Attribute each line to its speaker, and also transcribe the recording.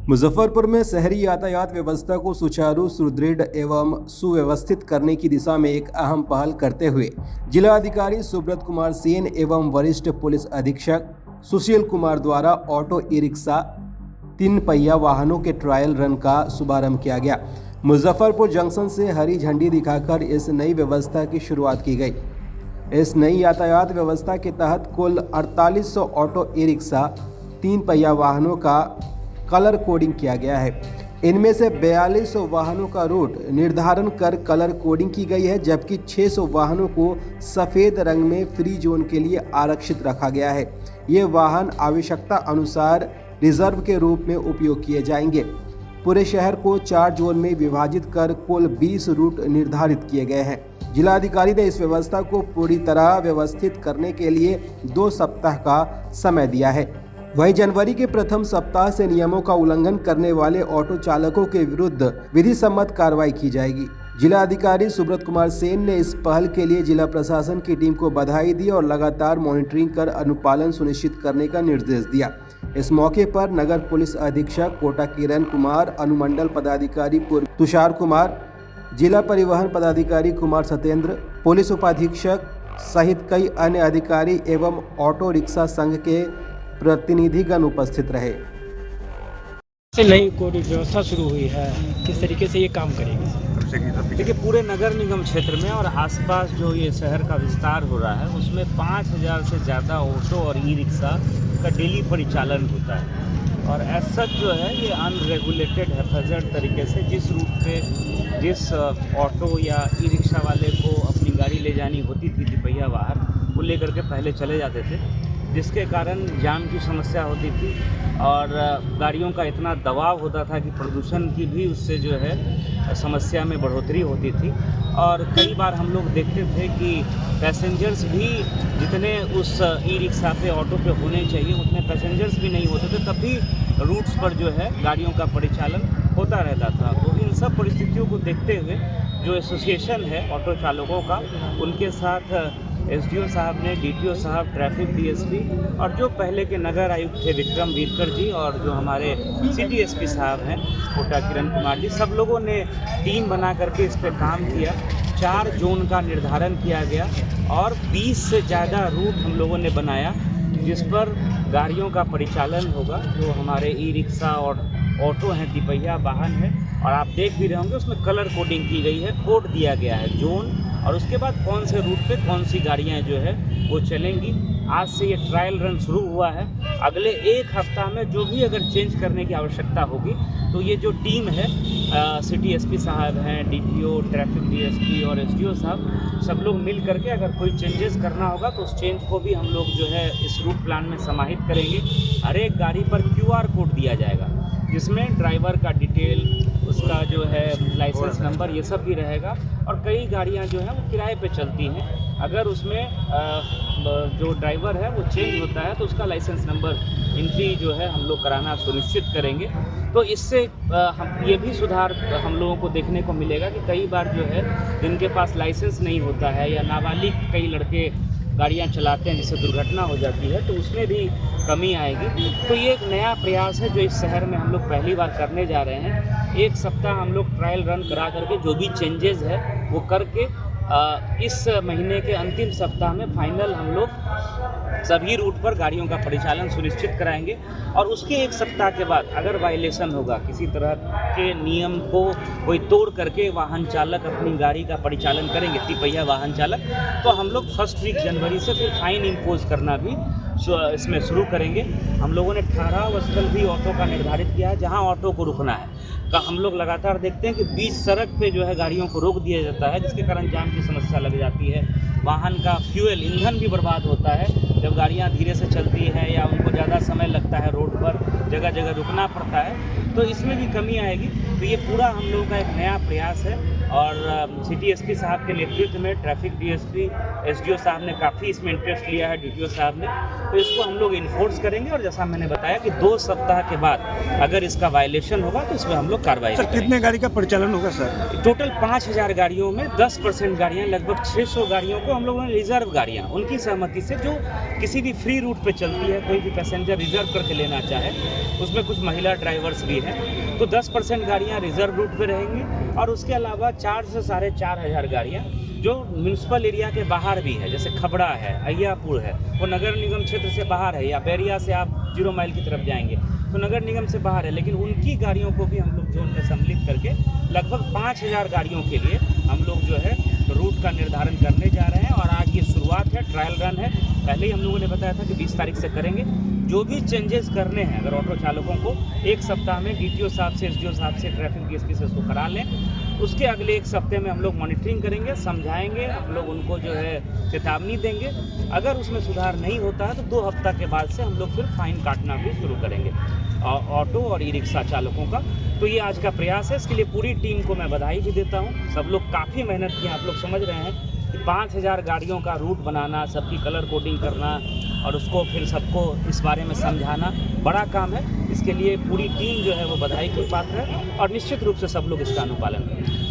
Speaker 1: मुजफ्फरपुर में शहरी यातायात व्यवस्था को सुचारू, सुदृढ़ एवं सुव्यवस्थित करने की दिशा में एक अहम पहल करते हुए जिला अधिकारी सुब्रत कुमार सेन एवं वरिष्ठ पुलिस अधीक्षक सुशील कुमार द्वारा ऑटो ई रिक्शा 3 पहिया वाहनों के ट्रायल रन का शुभारंभ किया गया। मुजफ्फरपुर जंक्शन से हरी झंडी दिखाकर इस नई व्यवस्था की शुरुआत की गई। इस नई यातायात व्यवस्था के तहत कुल 4800 ऑटो ई रिक्शा 3 पहिया वाहनों का कलर कोडिंग किया गया है। इनमें से 4200 वाहनों का रूट निर्धारण कर कलर कोडिंग की गई है, जबकि 600 वाहनों को सफ़ेद रंग में फ्री जोन के लिए आरक्षित रखा गया है। ये वाहन आवश्यकता अनुसार रिजर्व के रूप में उपयोग किए जाएंगे। पूरे शहर को 4 जोन में विभाजित कर कुल 20 रूट निर्धारित किए गए हैं। जिलाधिकारी ने इस व्यवस्था को पूरी तरह व्यवस्थित करने के लिए 2 सप्ताह का समय दिया है। वहीं जनवरी के प्रथम सप्ताह से नियमों का उल्लंघन करने वाले ऑटो चालकों के विरुद्ध विधि सम्मत कार्रवाई की जाएगी। जिला अधिकारी सुब्रत कुमार सेन ने इस पहल के लिए जिला प्रशासन की टीम को बधाई दी और लगातार मॉनिटरिंग कर अनुपालन सुनिश्चित करने का निर्देश दिया। इस मौके पर नगर पुलिस अधीक्षक कोटा किरण कुमार, अनुमंडल पदाधिकारी तुषार कुमार, जिला परिवहन पदाधिकारी कुमार सत्येंद्र, पुलिस उपाधीक्षक सहित कई अन्य अधिकारी एवं ऑटो रिक्शा संघ के प्रतिनिधिगण उपस्थित रहे।
Speaker 2: नई कोई व्यवस्था शुरू हुई है, किस तरीके से ये काम करेगी?
Speaker 3: देखिए, पूरे नगर निगम क्षेत्र में और आसपास जो ये शहर का विस्तार हो रहा है उसमें 5000 से ज़्यादा ऑटो और ई रिक्शा का डेली परिचालन होता है। और एज सच जो है ये अनरेगुलेटेड हैफेजर्ड तरीके से जिस रूट पे जिस ऑटो या ई रिक्शा वाले को अपनी गाड़ी ले जानी होती थी तिपहिया वाहन, वो लेकर के पहले चले जाते थे, जिसके कारण जाम की समस्या होती थी और गाड़ियों का इतना दबाव होता था कि प्रदूषण की भी उससे जो है समस्या में बढ़ोतरी होती थी। और कई बार हम लोग देखते थे कि पैसेंजर्स भी जितने उस ई रिक्शा पे ऑटो पे होने चाहिए उतने पैसेंजर्स भी नहीं होते थे, तब भी रूट्स पर जो है गाड़ियों का परिचालन होता रहता था। तो इन सब परिस्थितियों को देखते हुए जो एसोसिएशन है ऑटो चालकों का, उनके साथ एसडीओ साहब ने, डीटीओ साहब, ट्रैफिक डीएसपी और जो पहले के नगर आयुक्त थे विक्रम वीरकर जी और जो हमारे सिटी एसपी साहब हैं कोटा किरण कुमार जी, सब लोगों ने टीम बना करके इस पर काम किया। 4 जोन का निर्धारण किया गया और 20 से ज़्यादा रूट हम लोगों ने बनाया जिस पर गाड़ियों का परिचालन होगा। जो हमारे ई रिक्शा और ऑटो हैं, तिपहिया वाहन है, और आप देख भी रहे होंगे उसमें कलर कोडिंग की गई है, कोड दिया गया है जोन, और उसके बाद कौन से रूट पे कौन सी गाड़ियाँ जो है वो चलेंगी। आज से ये ट्रायल रन शुरू हुआ है। अगले 1 हफ्ता में जो भी अगर चेंज करने की आवश्यकता होगी तो ये जो टीम है सिटी एसपी साहब हैं, डीटीओ, ट्रैफिक डीएसपी और एसडीओ साहब, सब लोग मिल करके अगर कोई चेंजेस करना होगा तो उस चेंज को भी हम लोग जो है इस रूट प्लान में समाहित करेंगे। हर एक गाड़ी पर QR कोड दिया जाएगा जिसमें ड्राइवर का डिटेल, उसका जो है लाइसेंस नंबर, ये सब भी रहेगा। और कई गाड़ियां जो हैं वो किराए पे चलती हैं, अगर उसमें जो ड्राइवर है वो चेंज होता है तो उसका लाइसेंस नंबर एंट्री जो है हम लोग कराना सुनिश्चित करेंगे। तो इससे हम ये भी सुधार हम लोगों को देखने को मिलेगा कि कई बार जो है जिनके पास लाइसेंस नहीं होता है या नाबालिग कई लड़के गाड़ियाँ चलाते हैं जिससे दुर्घटना हो जाती है, तो उसमें भी कमी आएगी। तो ये एक नया प्रयास है जो इस शहर में हम लोग पहली बार करने जा रहे हैं। 1 सप्ताह हम लोग ट्रायल रन करा करके जो भी चेंजेस है वो करके इस महीने के अंतिम सप्ताह में फाइनल हम लोग सभी रूट पर गाड़ियों का परिचालन सुनिश्चित कराएंगे। और उसके 1 सप्ताह के बाद अगर वायलेशन होगा, किसी तरह के नियम को कोई तोड़ करके वाहन चालक अपनी गाड़ी का परिचालन करेंगे, तिपहिया वाहन चालक, तो हम लोग 1 वीक जनवरी से फिर फाइन इम्पोज करना भी इसमें शुरू करेंगे। हम लोगों ने 18 स्थल भी ऑटो का निर्धारित किया है जहां ऑटो को रुकना है। का हम लोग लगातार देखते हैं कि बीच सड़क पे जो है गाड़ियों को रोक दिया जाता है, जिसके कारण जाम की समस्या लग जाती है। वाहन का फ्यूल, ईंधन भी बर्बाद होता है जब गाड़ियां धीरे से चलती है या उनको ज़्यादा समय लगता है, रोड पर जगह जगह रुकना पड़ता है, तो इसमें भी कमी आएगी। तो ये पूरा हम लोगों का एक नया प्रयास है और सिटी एसपी साहब के नेतृत्व में ट्रैफिक डीएसपी एसडीओ साहब ने काफ़ी इसमें इंटरेस्ट लिया है, डीटीओ साहब ने, तो इसको हम लोग इन्फोर्स करेंगे और जैसा मैंने बताया कि 2 सप्ताह के बाद अगर इसका वायलेशन होगा तो इसमें हम लोग कार्रवाई
Speaker 4: सर
Speaker 3: करेंगे।
Speaker 4: कितने गाड़ी का परिचालन होगा सर?
Speaker 3: टोटल 5000 गाड़ियों में 10% गाड़ियाँ, लगभग 600 गाड़ियों को हम लोगों ने रिजर्व गाड़ियाँ उनकी सहमति से, जो किसी भी फ्री रूट पे चलती है, कोई भी पैसेंजर रिजर्व करके लेना चाहे, उसमें कुछ महिला ड्राइवर्स भी हैं, तो 10% गाड़ियाँ रिजर्व रूट पे रहेंगी और उसके अलावा 4 से 4500 गाड़ियाँ जो म्यूनसिपल एरिया के बाहर भी है, जैसे खबड़ा है, अय्यापुर है, वो नगर निगम क्षेत्र से बाहर है, या बैरिया से आप 0 माइल की तरफ जाएंगे तो नगर निगम से बाहर है, लेकिन उनकी गाड़ियों को भी हम लोग जोन में सम्मिलित करके लगभग 5000 गाड़ियों के लिए हम लोग जो है रूट का निर्धारण करने जा रहे हैं। और आज ये शुरुआत है, ट्रायल रन है। पहले ही हम लोगों ने बताया था कि 20 तारीख से करेंगे। जो भी चेंजेस करने हैं अगर ऑटो चालकों को, 1 सप्ताह में डीटीओ साहब से, एसडीओ साहब से, ट्रैफिक डीएसपी से उसको करा लें। उसके अगले 1 सप्ते में हम लोग मॉनिटरिंग करेंगे, समझाएंगे, हम लोग उनको जो है चेतावनी देंगे। अगर उसमें सुधार नहीं होता है तो 2 हफ्ता के बाद से हम लोग फिर फाइन काटना भी शुरू करेंगे ऑटो और ई रिक्शा चालकों का। तो ये आज का प्रयास है, इसके लिए पूरी टीम को मैं बधाई भी देता हूँ। सब लोग काफ़ी मेहनत की, आप लोग समझ रहे हैं कि 5000 गाड़ियों का रूट बनाना, सबकी कलर कोडिंग करना और उसको फिर सबको इस बारे में समझाना बड़ा काम है। इसके लिए पूरी टीम जो है वो बधाई की पात्र है और निश्चित रूप से सब लोग इसका अनुपालन करेंगे।